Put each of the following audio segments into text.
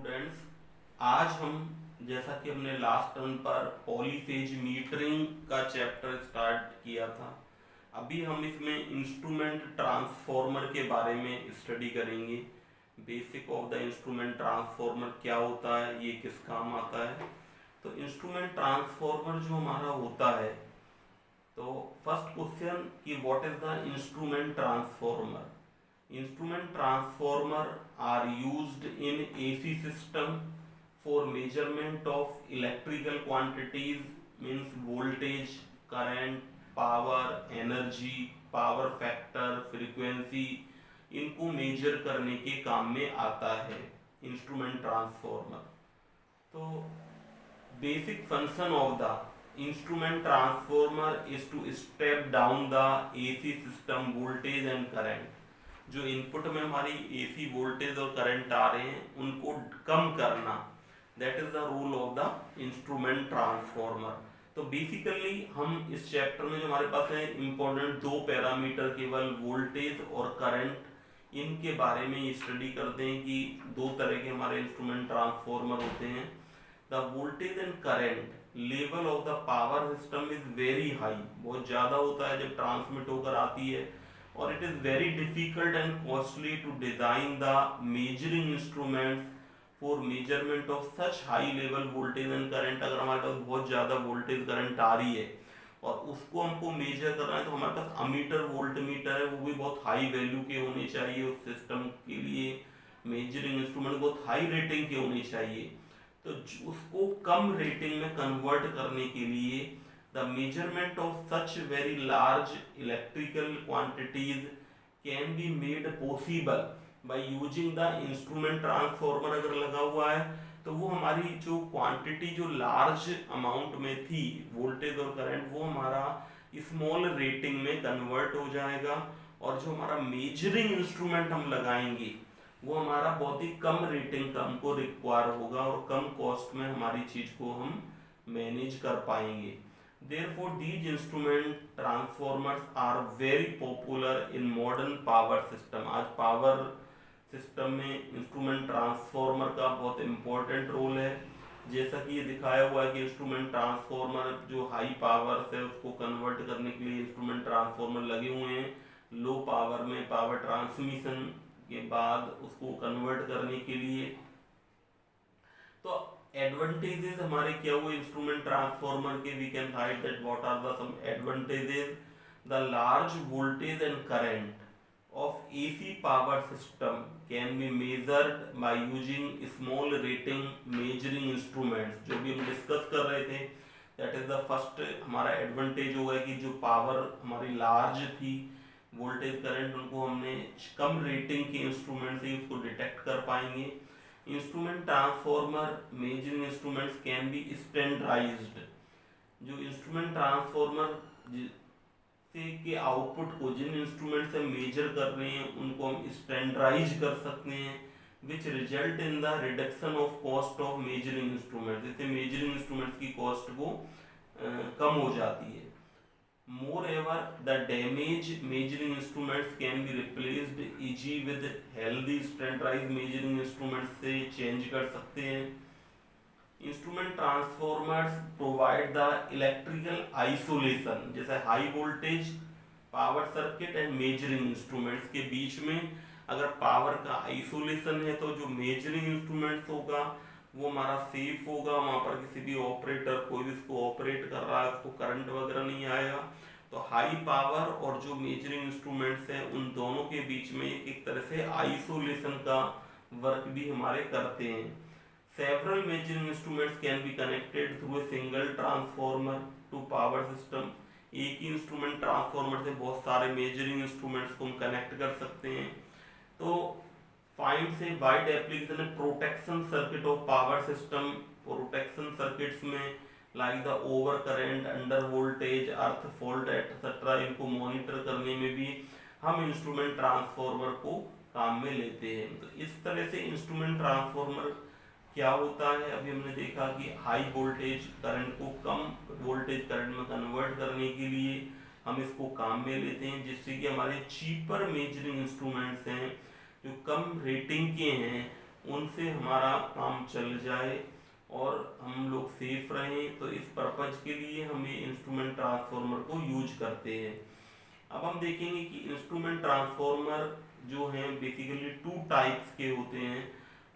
Students, आज हम जैसा कि हमने लास्ट टर्म पर पॉलीफेज मीटरिंग का चैप्टर स्टार्ट किया था, अभी हम इसमें इंस्ट्रूमेंट ट्रांसफॉर्मर के बारे में स्टडी करेंगे। Basic of the instrument transformer क्या होता है, ये किस काम आता है। तो इंस्ट्रूमेंट ट्रांसफॉर्मर जो हमारा होता है, तो फर्स्ट क्वेश्चन कि what is the instrument transformer. Instrument transformer are used in AC system for measurement of electrical quantities, means voltage, current, power, energy, power factor, frequency। इनको मेजर करने के काम में आता है इंस्ट्रूमेंट ट्रांसफॉर्मर। तो basic function of the instrument transformer is to step down the AC system voltage and current। जो input में हमारी एसी वोल्टेज और करंट आ रहे हैं उनको कम करना, that is the role of the instrument transformer. तो बेसिकली हम इस चैप्टर में जो हमारे पास है इंपॉर्टेंट दो पैरामीटर केवल वोल्टेज और करंट, इनके बारे में स्टडी करते हैं कि दो तरह के हमारे इंस्ट्रूमेंट ट्रांसफॉर्मर होते हैं। The voltage and current level of the power system is very high, बहुत ज़्यादा होता है जब ट्रांसमिट होकर आती है, और it is very difficult and costly to design the measuring instruments for measurement of such high level voltage and current। अगर हमारे पास बहुत ज़्यादा वोल्टेज करंट आ रही है और उसको हमको मेजर करना है, तो हमारे पास अमीटर वोल्ट मीटर है, वो भी बहुत हाई वैल्यू के होने चाहिए उस सिस्टम के लिए। मेजरिंग इंस्ट्रूमेंट बहुत हाई रेटिंग के होने चाहिए। तो उसको कम रेटिंग में कन्वर्ट करने के लिए the measurement of such very large electrical quantities can be made possible by using the instrument transformer। अगर लगा हुआ है तो वो हमारी जो क्वांटिटी जो लार्ज अमाउंट में थी वोल्टेज और करंट, वो हमारा स्मॉल रेटिंग में कन्वर्ट हो जाएगा, और जो हमारा मेजरिंग इंस्ट्रूमेंट हम लगाएंगे वो हमारा बहुत ही कम रेटिंग का हमको रिक्वायर होगा और कम कॉस्ट में हमारी चीज को हम मैनेज कर पाएंगे। Therefore, these instrument transformers are very popular in modern power system। आज पावर सिस्टम में इंस्ट्रूमेंट ट्रांसफॉर्मर का बहुत इंपॉर्टेंट रोल है। जैसा कि ये दिखाया हुआ है कि इंस्ट्रूमेंट ट्रांसफॉर्मर जो हाई पावर से उसको कन्वर्ट करने के लिए इंस्ट्रूमेंट ट्रांसफॉर्मर लगे हुए हैं, लो पावर में पावर ट्रांसमिशन के बाद उसको कन्वर्ट करने के लिए। तो एडवांटेजेस हमारे क्या हुए इंस्ट्रूमेंट ट्रांसफॉर्मर के, we can write that what are the some advantages. The large voltage and current of AC power system can be measured by using small rating measuring instruments. जो भी हम डिस्कस कर रहे थे, दैट इज द फर्स्ट हमारा advantage होगा कि जो पावर हमारी लार्ज थी वोल्टेज करंट, उनको हमने कम रेटिंग के इंस्ट्रूमेंट से उसको डिटेक्ट कर पाएंगे। Instrument transformer measuring instruments can be standardised. जो इंस्ट्रूमेंट ट्रांसफॉर्मर से के आउटपुट को जिन इंस्ट्रूमेंट से मेजर कर रहे हैं उनको हम स्टैंडर्डाइज कर सकते हैं, which result in the reduction of cost of measuring instrument. जैसे मेजरिंग इंस्ट्रूमेंट्स की कॉस्ट को कम हो जाती है। Moreover, the damaged measuring instruments can be replaced easy with healthy standardized measuring instruments से change कर सकते हैं। Instrument transformers provide the electrical isolation, जैसे high voltage power circuit and measuring instruments के बीच में अगर पावर का आइसोलेशन है, तो जो मेजरिंग इंस्ट्रूमेंट्स होगा वो हमारा सेफ होगा, वहाँ पर किसी भी ऑपरेटर कोई भी इसको ऑपरेट कर रहा है उसको करंट वगैरह नहीं आएगा। तो हाई पावर और जो मेजरिंग इंस्ट्रूमेंट्स हैं उन दोनों के बीच में एक तरह से आइसोलेशन का वर्क भी हमारे करते हैं। Several measuring instruments can be connected through a single transformer to power system. एक ही इंस्ट्रूमेंट ट्रांसफॉर्मर से बहुत सारे मेजरिंग इंस्ट्रूमेंट्स को हम कनेक्ट कर सकते हैं। तो फाइंड से वाइड एप्लीकेशन है protection circuit of power system. Protection circuits में like the over current, under voltage, earth fault etcetera, इनको मॉनिटर करने में भी हम इंस्ट्रूमेंट ट्रांसफॉर्मर को काम में लेते हैं। तो इस तरह से इंस्ट्रूमेंट ट्रांसफॉर्मर क्या होता है, अभी हमने देखा कि हाई वोल्टेज करंट को कम वोल्टेज करंट में कन्वर्ट करने के लिए हम इसको काम में लेते हैं, जिससे कि हमारे चीपर मेजरिंग इंस्ट्रूमेंट्स हैं जो कम रेटिंग के हैं उनसे हमारा काम चल जाए और हम लोग सेफ रहें। तो इस पर्पज के लिए हम ये इंस्ट्रूमेंट ट्रांसफॉर्मर को यूज करते हैं। अब हम देखेंगे कि इंस्ट्रूमेंट ट्रांसफॉर्मर जो हैं बेसिकली टू टाइप्स के होते हैं।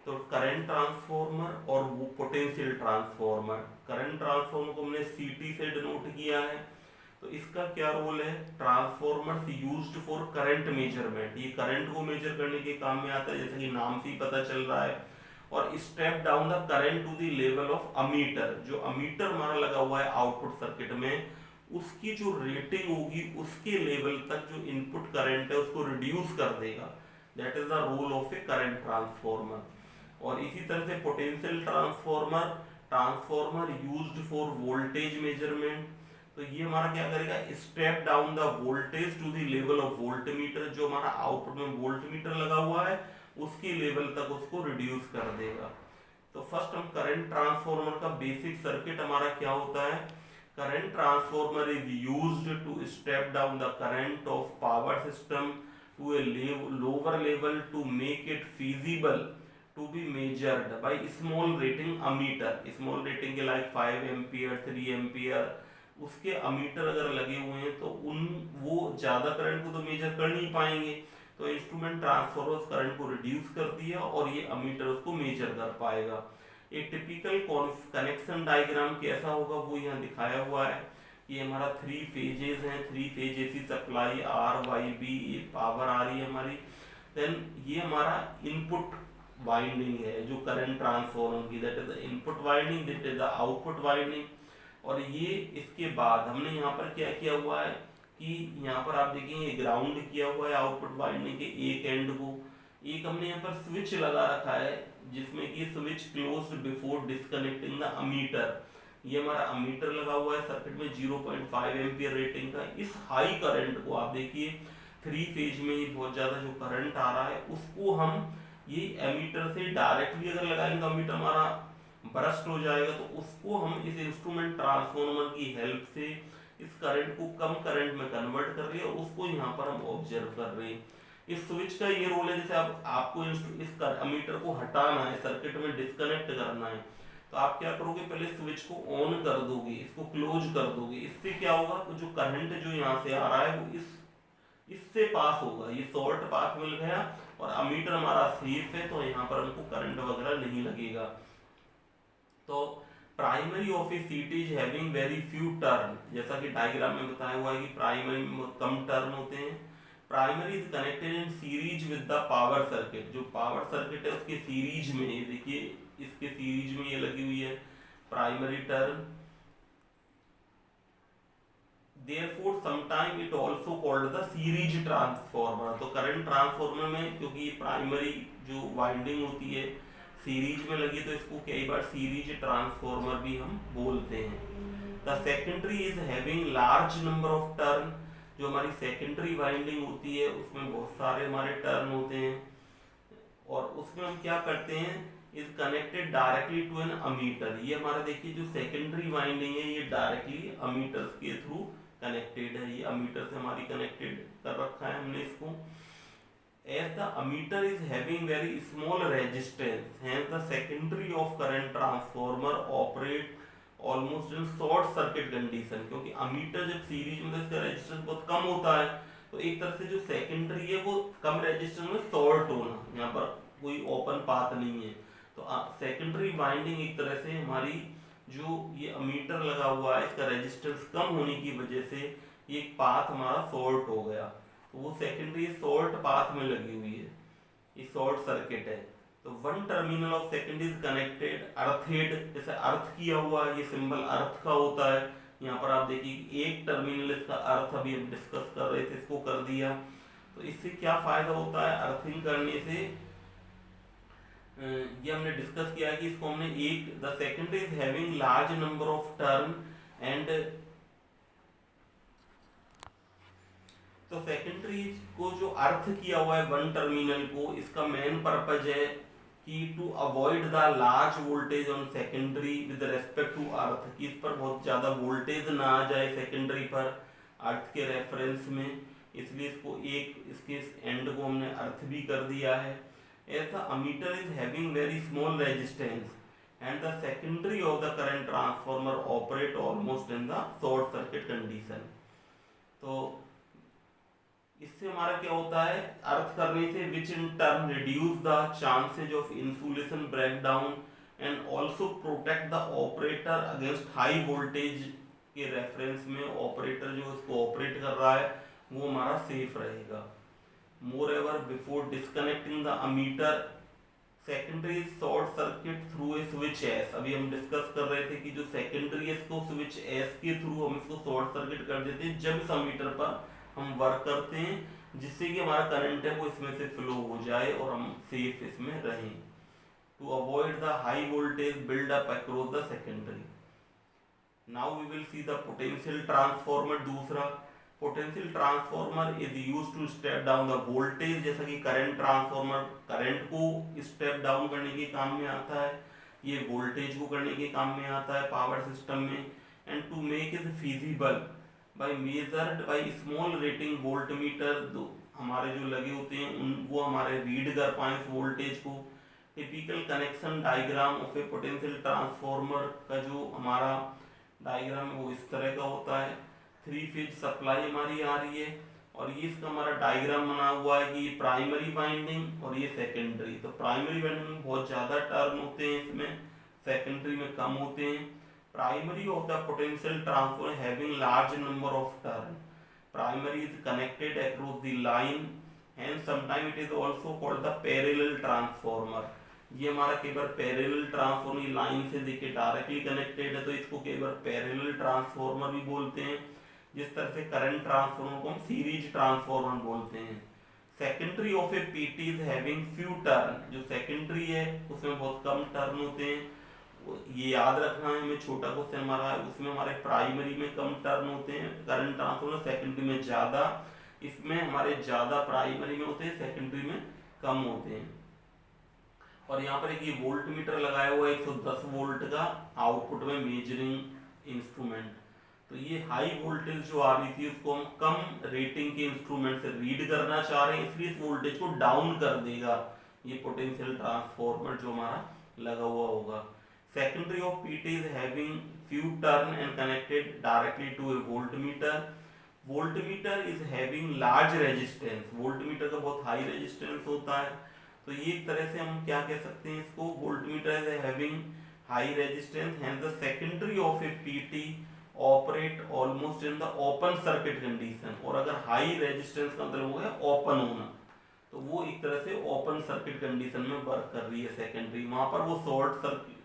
तो करंट ट्रांसफॉर्मर और वो पोटेंशियल ट्रांसफॉर्मर। करंट ट्रांसफॉर्मर को हमने सीटी से डिनोट किया है। तो इसका क्या रोल है, transformers used for current measurement, ये करंट को मेजर करने के काम में आता है, जैसे कि नाम से ही पता चल रहा है। और step down the current to the level of ammeter, जो अमीटर हमारा लगा हुआ है आउटपुट सर्किट में, उसकी जो रेटिंग होगी उसके लेवल तक जो इनपुट करंट है उसको रिड्यूस कर देगा। That is the role of a current transformer. और इसी तरह से potential transformer, transformer used for voltage measurement. तो ये हमारा क्या करेगा, step down the voltage to the level of voltmeter, जो हमारा आउटपुट में वोल्टमीटर लगा हुआ है उसकी लेवल तक उसको रिड्यूस कर देगा। तो फर्स्ट हम करंट ट्रांसफॉर्मर का बेसिक सर्किट हमारा क्या होता है। Current transformer is used to step down the current of power system to a lower level to make it feasible to be measured by small rating ammeter. Small rating के like 5 ampere 3 ampere उसके ammeter अगर लगे हुए हैं तो वो ज्यादा current को तो मेजर कर नहीं पाएंगे। तो इंस्ट्रूमेंट ट्रांसफॉर्मर करंट को रिड्यूस कर दिया और ये अमीटर उसको मेजर कर पाएगा। एक टिपिकल कनेक्शन डायग्राम कैसा होगा वो यहाँ दिखाया हुआ है। ये हमारा 3 फेजेस हैं, 3 phase AC supply R Y B, ये पावर आ रही है हमारी। देन ये हमारा इनपुट वाइंडिंग है जो करंट ट्रांसफॉर्मर की, that is the input winding, that is the output winding. और ये इसके बाद हमने यहाँ पर क्या किया हुआ है कि यहाँ पर आप देखेंगे ग्राउंड किया हुआ है आउटपुट वाइंडिंग के एक एंड को। एक हमने यहाँ पर स्विच लगा रखा है जिसमें कि switch closed before disconnecting the ammeter. ये हमारा अमीटर लगा हुआ है सर्किट में 0.5 एम्पियर रेटिंग का। इस हाई करंट को आप देखिए 3 फेज में ही बहुत ज्यादा जो करंट आ रहा है उसको हम ये एमीटर से डायरेक्टली अगर लगाएंगे तो अमीटर हमारा बरस्ट हो जाएगा। तो उसको हम इस इंस्ट्रूमेंट ट्रांसफॉर्मर की हेल्प से इस करंट को कम करंट में कन्वर्ट कर रहे हैं और उसको यहाँ पर हम ऑब्जर्व कर रहे हैं। इस स्विच का ये रोल है, जैसे आपको इस अमीटर को हटाना है, सर्किट में डिस्कनेक्ट करना है, तो आप क्या करोगे, पहले स्विच को ऑन कर दोगे, इसको क्लोज कर दोगे। इससे क्या होगा, तो जो करंट जो यहाँ से आ रहा है वो इससे पास होगा, ये शॉर्ट पाथ मिल गया और अमीटर हमारा सेफ है, तो यहाँ पर हमको करंट वगैरह नहीं लगेगा। तो प्राइमरी ऑफ ए सीटी is having very few turn, जैसा कि डायग्राम में बताया हुआ है कि प्राइमरी में कम टर्न होते हैं। Primary is connected in series with the power circuit, जो पावर सर्किट है उसके सीरीज में, ये देखिए इसके सीरीज में ये लगी हुई है primary turn. Therefore sometime it also called the series transformer। तो करंट ट्रांसफॉर्मर में क्योंकि ये प्राइमरी जो वाइंडिंग होती है सीरीज में लगी, तो इसको कई बार सीरीज ट्रांसफॉर्मर भी हम बोलते हैं। The secondary is having large number of turn, जो हमारी सेकेंडरी वाइंडिंग होती है उसमें बहुत सारे हमारे टर्न होते हैं और उसमें हम क्या करते हैं, is connected directly to an ammeter. ये हमारा देखिए जो सेकेंडरी वाइंडिंग है ये डायरेक्टली अमीटर्स के थ्रू कनेक्टेड है, ये अमीटर से हमारी कनेक्टेड कर रखा है हमने इसको। As the ammeter is having very small resistance, hence the secondary of current transformer operate almost in short circuit condition। क्योंकि अमीटर जब सीरीज में, तो इसका रेजिस्टेंस बहुत कम होता है, तो एक तरह से जो सेकेंडरी है वो कम रेजिस्टेंस में शॉर्ट होना, यहाँ पर कोई ओपन पाथ नहीं है। तो सेकेंडरी वाइंडिंग एक तरह से हमारी जो ये अमीटर लगा हुआ है इसका रेजिस्टेंस कम होने की वजह से ये पाथ हमारा शॉर्ट हो गया, तो वो सेकेंडरी शॉर्ट पाथ में लगी हुई है, ये शॉर्ट सर्किट है। तो one terminal of secondary is connected earthed, जैसे अर्थ किया हुआ है, ये सिंबल अर्थ का होता है। यहाँ पर आप देखिए एक टर्मिनल, इसका अर्थ अभी हम डिस्कस कर रहे थे, इसको कर दिया। तो इससे क्या फायदा होता है अर्थिंग करने से, ये हमने डिस्कस किया कि इसको हमने एक, the secondary is having large number of turn and, तो सेकेंडरी को जो अर्थ किया हुआ है वन टर्मिनल को, इसका मेन पर्पज है कि to avoid the large voltage on secondary with respect to earth, कि इस पर बहुत ज्यादा वोल्टेज ना आ जाए सेकेंडरी पर अर्थ के रेफरेंस में, इसलिए इसको एक, इसके एंड को हमने अर्थ भी कर दिया है। as the ammeter is having very small resistance and the secondary of the current transformer operate almost in the short circuit condition. तो इससे हमारा क्या होता है, अर्थ करने से which in turn reduce the chances of insulation breakdown and also protect the operator against high voltage के reference में ऑपरेटर जो इसको ऑपरेट कर रहा है वो हमारा सेफ रहेगा. Moreover before disconnecting the ammeter secondary short circuit through a switch S. अभी हम डिस्कस कर रहे थे कि जो सेकेंडरी है इसको स्विच एस के थ्रू हम इसको शॉर्ट सर्किट कर देते हैं जब इस अमीटर पर हम वर्क करते हैं, जिससे कि हमारा करंट है वो इसमें से फ्लो हो जाए और हम सेफ इसमें रहें. To avoid the high voltage build up across the secondary. Now we will see the potential transformer. दूसरा, potential transformer is used to step down the voltage. जैसा कि करंट ट्रांसफॉर्मर करंट को स्टेप डाउन करने के काम में आता है, ये वोल्टेज को करने के काम में आता है पावर सिस्टम में. And to make it feasible by measured by small rating voltmeter. हमारे जो लगे होते हैं उन वो हमारे रीड कर पाए इस वोल्टेज को. Typical connection diagram of A potential transformer का जो हमारा डायग्राम है वो इस तरह का होता है. 3 फेज सप्लाई हमारी आ रही है और ये इसका हमारा डायग्राम बना हुआ है कि ये प्राइमरी वाइंडिंग और ये सेकेंडरी. तो प्राइमरी वाइंडिंग में बहुत ज़्यादा टर्न होते हैं इसमें, सेकेंडरी में कम होते हैं. Primary of the potential transformer having large number of turn. Primary is connected across the line, hence sometimes it is also called the parallel transformer. ये हमारा कई बार पैरेलल ट्रांसफॉर्मर लाइन से देखिए डायरेक्टली कनेक्टेड है तो इसको कई बार पैरेलल ट्रांसफॉर्मर भी बोलते हैं. जिस तरह से करंट ट्रांसफॉर्मर को हम सीरीज ट्रांसफॉर्मर बोलते हैं. Secondary of A PT is having few turn. जो सेकेंडरी है उसमें बहुत कम टर्न होते हैं. ये याद रखना है हमें, छोटा क्वेश्चन हमारा है. उसमें हमारे प्राइमरी में कम टर्न होते हैं करंट ट्रांसफॉर्मर, सेकेंडरी में ज़्यादा. इसमें हमारे ज़्यादा प्राइमरी में होते हैं, सेकेंडरी में कम होते हैं. और यहाँ पर एक ये वोल्ट मीटर लगाया हुआ है 110 वोल्ट का आउटपुट में मेजरिंग इंस्ट्रूमेंट. तो ये हाई वोल्टेज जो आ रही थी उसको हम कम रेटिंग के इंस्ट्रूमेंट से रीड करना चाह रहे हैं, इसलिए इस वोल्टेज को डाउन कर देगा ये पोटेंशियल ट्रांसफॉर्मर जो हमारा लगा हुआ होगा. Secondary of PT is having few turn and connected directly to a voltmeter. Voltmeter is having large resistance. Voltmeter का बहुत high resistance होता है. तो ये एक तरह से हम क्या कह सकते हैं इसको, voltmeter is having high resistance. Hence the secondary of a PT operate almost in the open circuit condition. और अगर high resistance का मतलब हो गया open होना, तो वो एक तरह से open circuit condition में वर्क कर रही है सेकेंडरी. वहाँ पर वो शॉर्ट सर्किट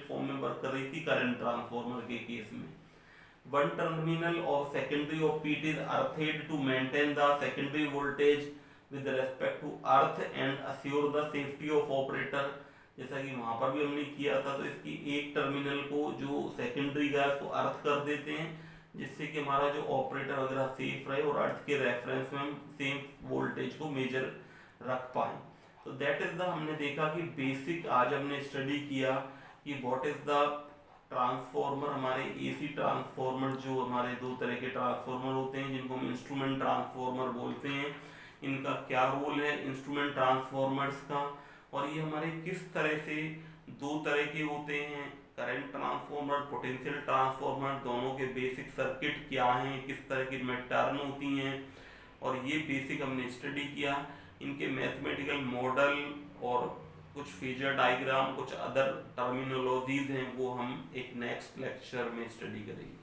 फॉर्म में वर्क कर रही थी करंट ट्रांसफॉर्मर के केस में. One terminal of secondary of PT is earthed to maintain the secondary voltage with respect to earth and assure the safety of operator. जैसा कि वहां पर भी हमने किया था, तो इसकी एक टर्मिनल को जो सेकेंडरी का उसको अर्थ कर देते हैं जिससे कि हमारा जो ऑपरेटर वगैरह सेफ रहे और अर्थ के रेफरेंस में हम सेम वोल्टेज को मेजर रख पाए. तो दैट इज द हमने देखा कि बेसिक आज हमने स्टडी किया कि व्हाट इज द ट्रांसफॉर्मर. हमारे एसी ट्रांसफॉर्मर जो हमारे दो तरह के ट्रांसफॉर्मर होते हैं जिनको हम इंस्ट्रूमेंट ट्रांसफॉर्मर बोलते हैं, इनका क्या रोल है इंस्ट्रूमेंट ट्रांसफॉर्मर्स का, और ये हमारे किस तरह से दो तरह के होते हैं, करंट ट्रांसफॉर्मर, पोटेंशियल ट्रांसफॉर्मर, दोनों के बेसिक सर्किट क्या हैं, किस तरह की में टर्न होती हैं, और ये बेसिक हमने स्टडी किया. इनके मैथमेटिकल मॉडल और कुछ फेजर डायग्राम, कुछ अदर टर्मिनोलॉजीज हैं वो हम एक नेक्स्ट लेक्चर में स्टडी करेंगे.